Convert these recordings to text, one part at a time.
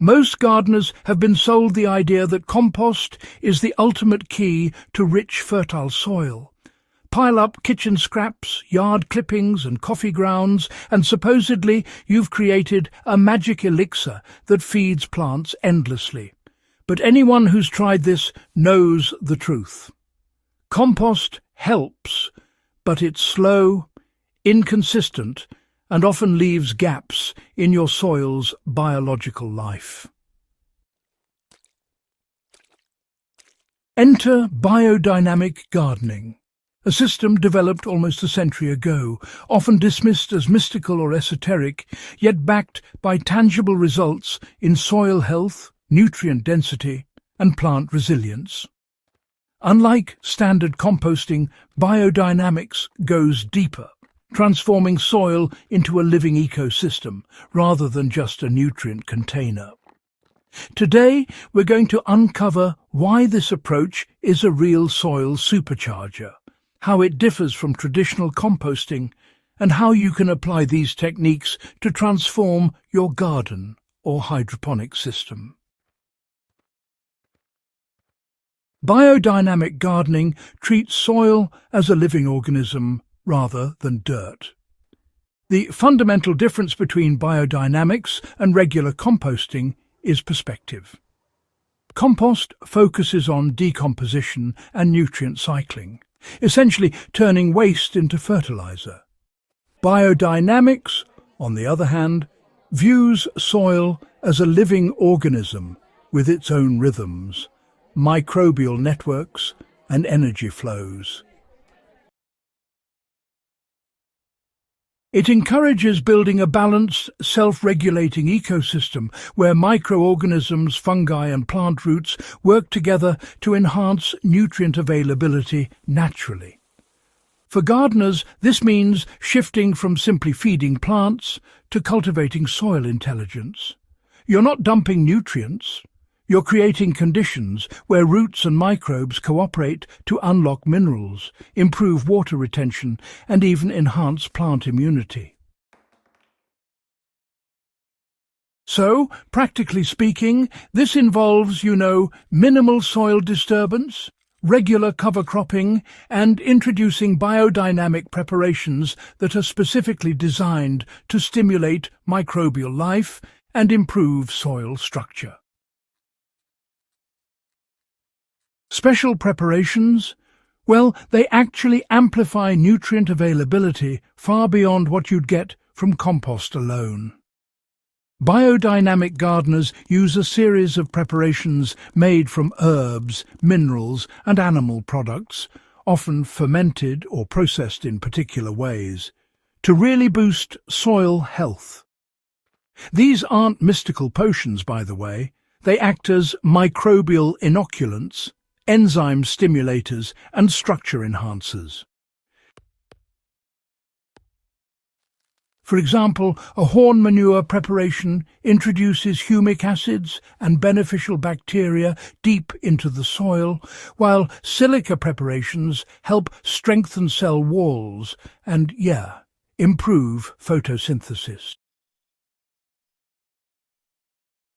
Most gardeners have been sold the idea that compost is the ultimate key to rich, fertile soil. Pile up kitchen scraps, yard clippings and coffee grounds, and supposedly you've created a magic elixir that feeds plants endlessly. But anyone who's tried this knows the truth. Compost helps, but it's slow, inconsistent, and often leaves gaps in your soil's biological life. Enter biodynamic gardening, a system developed almost a century ago, often dismissed as mystical or esoteric, yet backed by tangible results in soil health, nutrient density, and plant resilience. Unlike standard composting, biodynamics goes deeper, transforming soil into a living ecosystem rather than just a nutrient container. Today, we're going to uncover why this approach is a real soil supercharger, how it differs from traditional composting, and how you can apply these techniques to transform your garden or hydroponic system. Biodynamic gardening treats soil as a living organism rather than dirt. The fundamental difference between biodynamics and regular composting is perspective. Compost focuses on decomposition and nutrient cycling, essentially turning waste into fertilizer. Biodynamics, on the other hand, views soil as a living organism with its own rhythms, microbial networks, and energy flows. It encourages building a balanced, self-regulating ecosystem where microorganisms, fungi and plant roots work together to enhance nutrient availability naturally. For gardeners, this means shifting from simply feeding plants to cultivating soil intelligence. You're not dumping nutrients. You're creating conditions where roots and microbes cooperate to unlock minerals, improve water retention, and even enhance plant immunity. So, practically speaking, this involves, minimal soil disturbance, regular cover cropping, and introducing biodynamic preparations that are specifically designed to stimulate microbial life and improve soil structure. Special preparations? Well, they actually amplify nutrient availability far beyond what you'd get from compost alone. Biodynamic gardeners use a series of preparations made from herbs, minerals, and animal products, often fermented or processed in particular ways, to really boost soil health. These aren't mystical potions, by the way. They act as microbial inoculants, enzyme stimulators, and structure enhancers. For example, a horn manure preparation introduces humic acids and beneficial bacteria deep into the soil, while silica preparations help strengthen cell walls and, improve photosynthesis.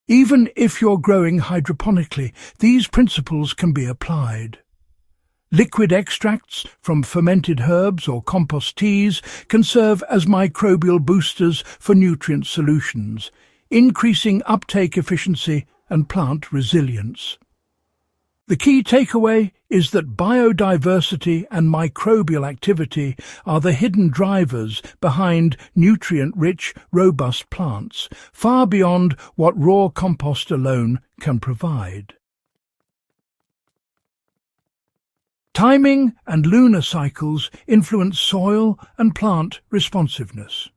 Even if you're growing hydroponically, these principles can be applied. Liquid extracts from fermented herbs or compost teas can serve as microbial boosters for nutrient solutions, increasing uptake efficiency and plant resilience. The key takeaway is that biodiversity and microbial activity are the hidden drivers behind nutrient-rich, robust plants, far beyond what raw compost alone can provide. Timing and lunar cycles influence soil and plant responsiveness.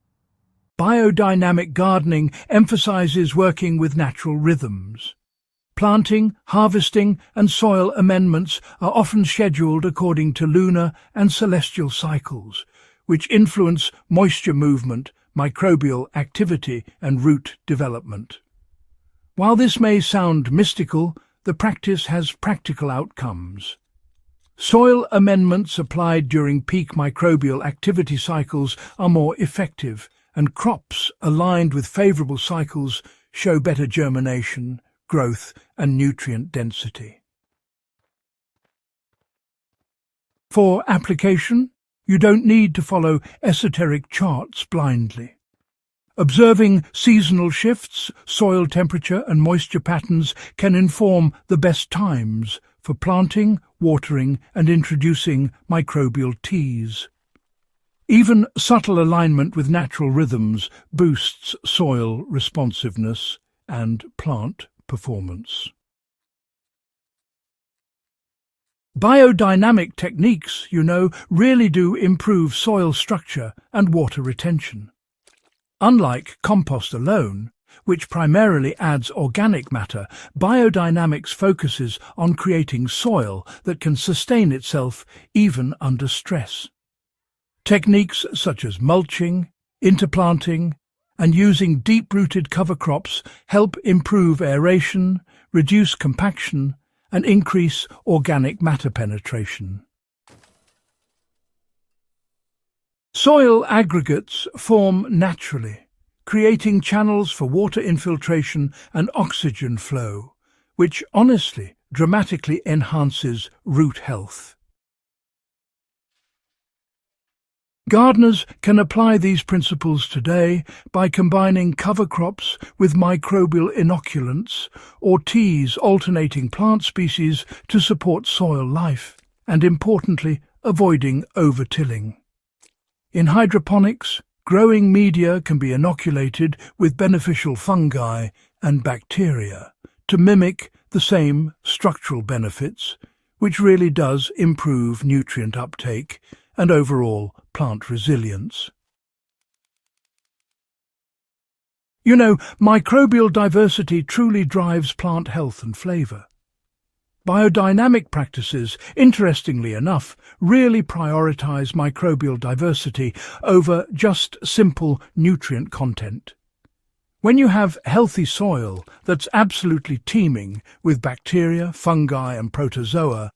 Biodynamic gardening emphasizes working with natural rhythms. Planting, harvesting, and soil amendments are often scheduled according to lunar and celestial cycles, which influence moisture movement, microbial activity, and root development. While this may sound mystical, the practice has practical outcomes. Soil amendments applied during peak microbial activity cycles are more effective, and crops aligned with favorable cycles show better germination, growth, and nutrient density. For application, you don't need to follow esoteric charts blindly. Observing seasonal shifts, soil temperature and moisture patterns can inform the best times for planting, watering and introducing microbial teas. Even subtle alignment with natural rhythms boosts soil responsiveness and plant performance. Biodynamic techniques, really do improve soil structure and water retention. Unlike compost alone, which primarily adds organic matter, biodynamics focuses on creating soil that can sustain itself even under stress. Techniques such as mulching, interplanting, and using deep-rooted cover crops help improve aeration, reduce compaction, and increase organic matter penetration. Soil aggregates form naturally, creating channels for water infiltration and oxygen flow, which honestly dramatically enhances root health. Gardeners can apply these principles today by combining cover crops with microbial inoculants or teas alternating plant species to support soil life and, importantly, avoiding over-tilling. In hydroponics, growing media can be inoculated with beneficial fungi and bacteria to mimic the same structural benefits, which really does improve nutrient uptake and overall plant resilience. Microbial diversity truly drives plant health and flavour. Biodynamic practices, interestingly enough, really prioritise microbial diversity over just simple nutrient content. When you have healthy soil that's absolutely teeming with bacteria, fungi and protozoa,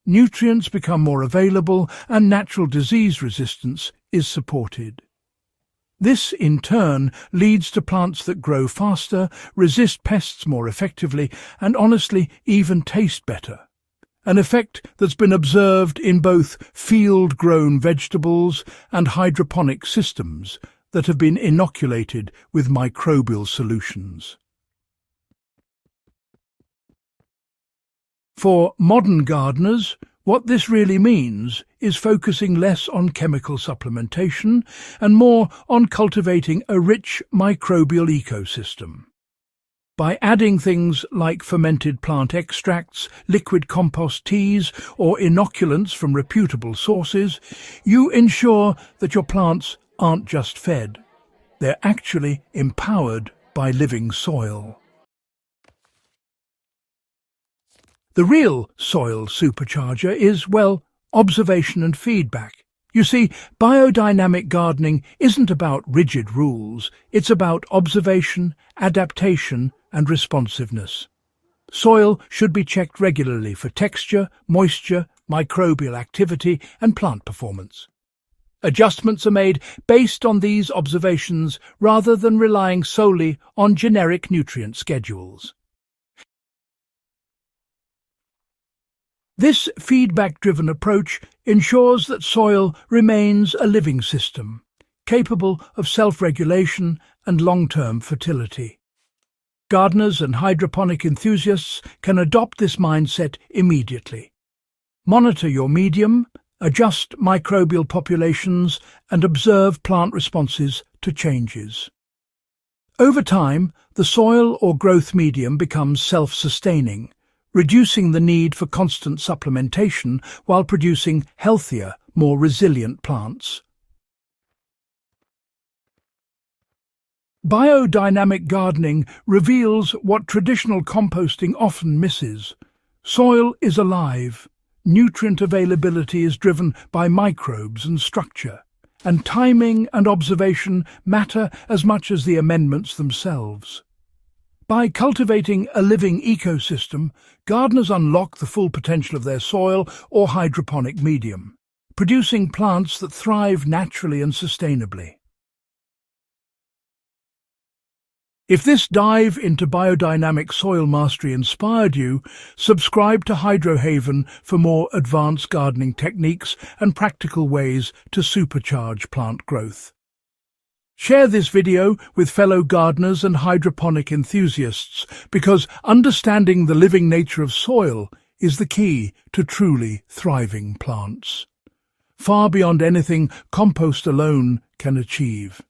nutrients become more available and natural disease resistance is supported. This, in turn, leads to plants that grow faster, resist pests more effectively, and honestly even taste better. An effect that's been observed in both field-grown vegetables and hydroponic systems that have been inoculated with microbial solutions. For modern gardeners, what this really means is focusing less on chemical supplementation and more on cultivating a rich microbial ecosystem. By adding things like fermented plant extracts, liquid compost teas, or inoculants from reputable sources, you ensure that your plants aren't just fed, they're actually empowered by living soil. The real soil supercharger is, observation and feedback. You see, biodynamic gardening isn't about rigid rules, it's about observation, adaptation and responsiveness. Soil should be checked regularly for texture, moisture, microbial activity and plant performance. Adjustments are made based on these observations rather than relying solely on generic nutrient schedules. This feedback-driven approach ensures that soil remains a living system, capable of self-regulation and long-term fertility. Gardeners and hydroponic enthusiasts can adopt this mindset immediately. Monitor your medium, adjust microbial populations, and observe plant responses to changes. Over time, the soil or growth medium becomes self-sustaining, reducing the need for constant supplementation while producing healthier, more resilient plants. Biodynamic gardening reveals what traditional composting often misses. Soil is alive, nutrient availability is driven by microbes and structure, and timing and observation matter as much as the amendments themselves. By cultivating a living ecosystem, gardeners unlock the full potential of their soil or hydroponic medium, producing plants that thrive naturally and sustainably. If this dive into biodynamic soil mastery inspired you, subscribe to Hydrohaven for more advanced gardening techniques and practical ways to supercharge plant growth. Share this video with fellow gardeners and hydroponic enthusiasts because understanding the living nature of soil is the key to truly thriving plants, far beyond anything compost alone can achieve.